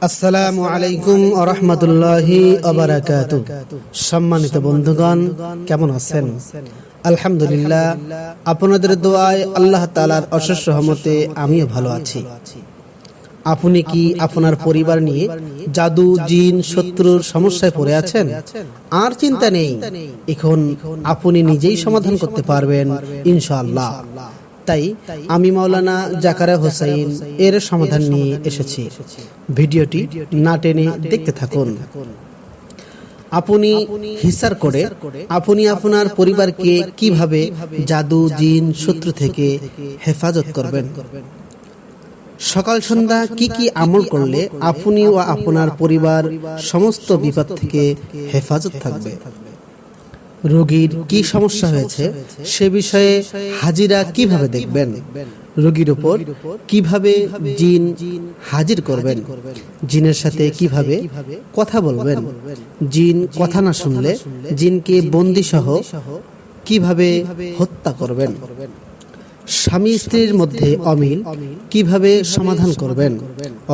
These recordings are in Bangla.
আসসালামু আলাইকুম ওয়া রাহমাতুল্লাহি ওয়া বারাকাতুহু। সম্মানিত বন্ধুগণ, কেমন আছেন? আলহামদুলিল্লাহ, আপনাদের দোয়ায় আল্লাহ তাআলার অশেষ রহমতে আমিও ভালো আছি। আপনি কি আপনার পরিবার নিয়ে জাদু, জিন, শত্রুর সমস্যায় পড়ে আছেন? আর চিন্তা নেই, এখন আপনি নিজেই সমাধান করতে পারবেন ইনশাআল্লাহ। তাই আমি মাওলানা জাকারিয়া হোসেন এর সমাধান নিয়ে এসেছি। ভিডিওটি না টেনে দেখতে থাকুন। আপনি হিসার করে আপনি আপনার পরিবারকে কিভাবে জাদু, জিন, শত্রু থেকে হেফাজত করবেন। সকাল সন্ধ্যা কি কি আমল করলে আপনি ও আপনার পরিবার সমস্ত বিপদ থেকে হেফাজত থাকবে। রোগীর কি সমস্যা হয়েছে সে বিষয়ে হাজিরা কিভাবে দেখবেন। রোগীর উপর কিভাবে জিন হাজির করবেন। জিনের সাথে কিভাবে কথা বলবেন। জিন কথা না শুনলে জিনকে বন্দী সহ কিভাবে হত্যা করবেন। স্বামী স্ত্রীর মধ্যে অমিল কিভাবে সমাধান করবেন।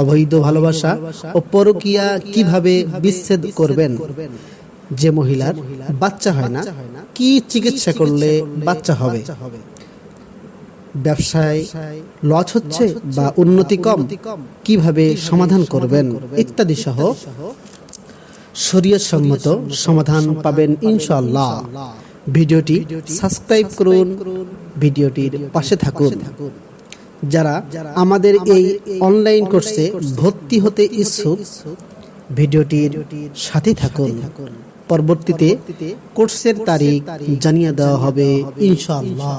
অবৈধ ভালোবাসা ও পরকীয়া কিভাবে বিচ্ছেদ করবেন। যে মহিলার বাচ্চা হয় না, কি চিকিৎসা করলে বাচ্চা হবে। ব্যবসায় লস হচ্ছে বা উন্নতি কম, কিভাবে সমাধান করবেন ইত্যাদি সহ শরীয়ত সম্মত সমাধান পাবেন ইনশাআল্লাহ। ভিডিওটি সাবস্ক্রাইব করুন, ভিডিওটির পাশে থাকুন। যারা আমাদের এই অনলাইন কোর্সে ভর্তি হতে ইচ্ছুক ভিডিওটির সাথে থাকুন। পরবর্তীতে কোর্সের তারিখ জানিয়ে দেওয়া হবে ইনশাআল্লাহ।